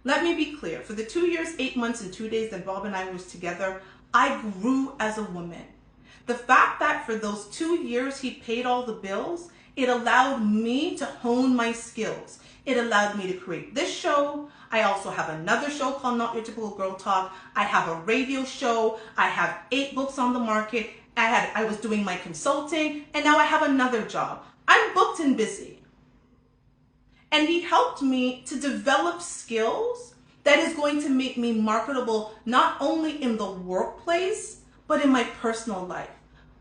Let me be clear. For the 2 years, 8 months, and 2 days that Bob and I was together, I grew as a woman. The fact that for those 2 years he paid all the bills, it allowed me to hone my skills. It allowed me to create this show. I also have another show called Not Your Typical Girl Talk. I have a radio show. I have 8 books on the market. I was doing my consulting, and now I have another job. I'm booked and busy. And he helped me to develop skills that is going to make me marketable, not only in the workplace, but in my personal life.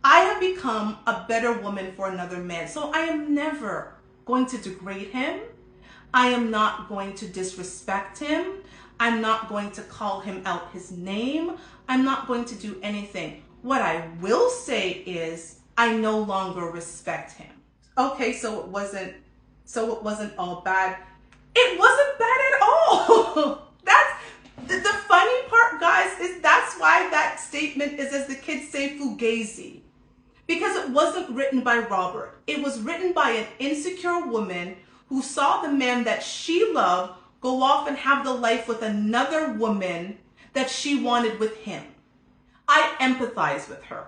I have become a better woman for another man. So I am never going to degrade him. I am not going to disrespect him. I'm not going to call him out his name. I'm not going to do anything. What I will say is I no longer respect him. Okay, so it wasn't all bad. It wasn't bad at all. That's the funny part, guys, is that's why that statement is, as the kids say, fugazi. Because it wasn't written by Robert. It was written by an insecure woman who saw the man that she loved go off and have the life with another woman that she wanted with him. I empathize with her.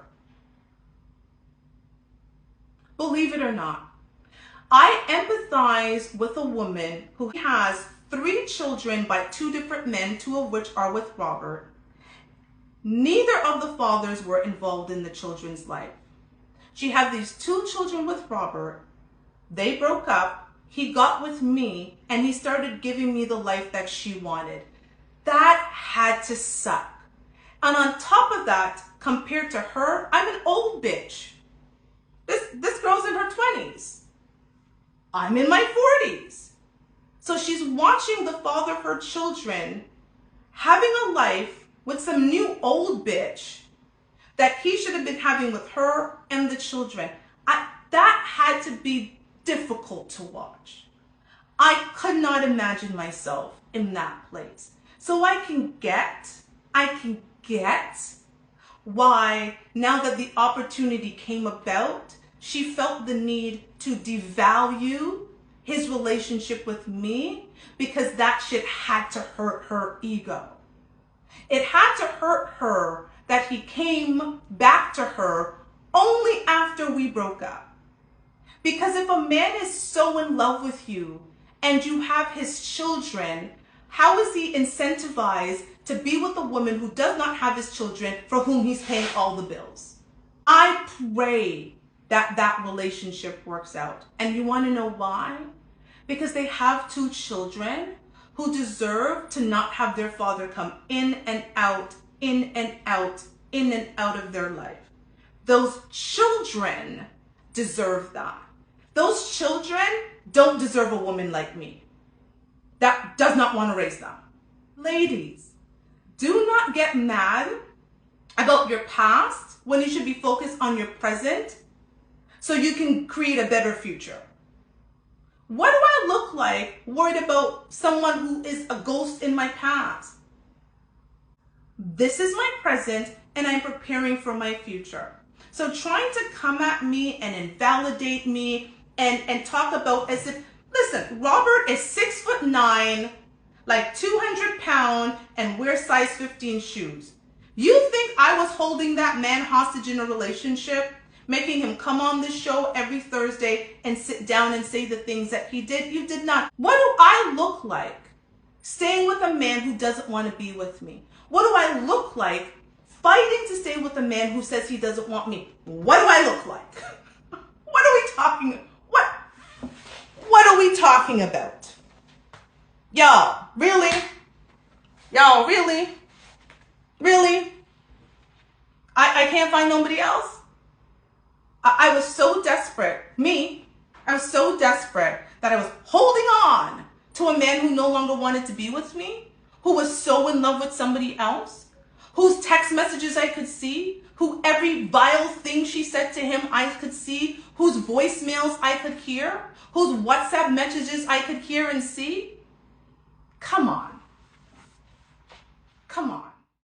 Believe it or not, I empathize with a woman who has 3 children by 2 different men, 2 of which are with Robert. Neither of the fathers were involved in the children's life. She had these 2 children with Robert. They broke up. He got with me, and he started giving me the life that she wanted. That had to suck. And on top of that, compared to her, I'm an old bitch. This girl's in her 20s. I'm in my 40s. So she's watching the father of her children having a life with some new old bitch that he should have been having with her and the children. That had to be difficult to watch. I could not imagine myself in that place. So I can get why, now that the opportunity came about, she felt the need to devalue his relationship with me, because that shit had to hurt her ego. It had to hurt her that he came back to her only after we broke up. Because if a man is so in love with you and you have his children, how is he incentivized to be with a woman who does not have his children, for whom he's paying all the bills? I pray that that relationship works out. And you want to know why? Because they have 2 children who deserve to not have their father come in and out, in and out, in and out of their life. Those children deserve that. Those children don't deserve a woman like me that does not want to raise them. Ladies, do not get mad about your past when you should be focused on your present so you can create a better future. What do I look like worried about someone who is a ghost in my past? This is my present, and I'm preparing for my future. So trying to come at me and invalidate me and talk about as if, listen, Robert is 6'9", like 200 pounds, and wears size 15 shoes. You think I was holding that man hostage in a relationship, making him come on this show every Thursday and sit down and say the things that he did? You did not. What do I look like staying with a man who doesn't want to be with me? What do I look like fighting to stay with a man who says he doesn't want me? What do I look like? What are we talking? What are we talking about? Y'all, really? Y'all, really? Really? I can't find nobody else? I was so desperate. I was so desperate that I was holding on to a man who no longer wanted to be with me, who was so in love with somebody else, whose text messages I could see, who every vile thing she said to him I could see, whose voicemails I could hear, whose WhatsApp messages I could hear and see. Come on. Come on.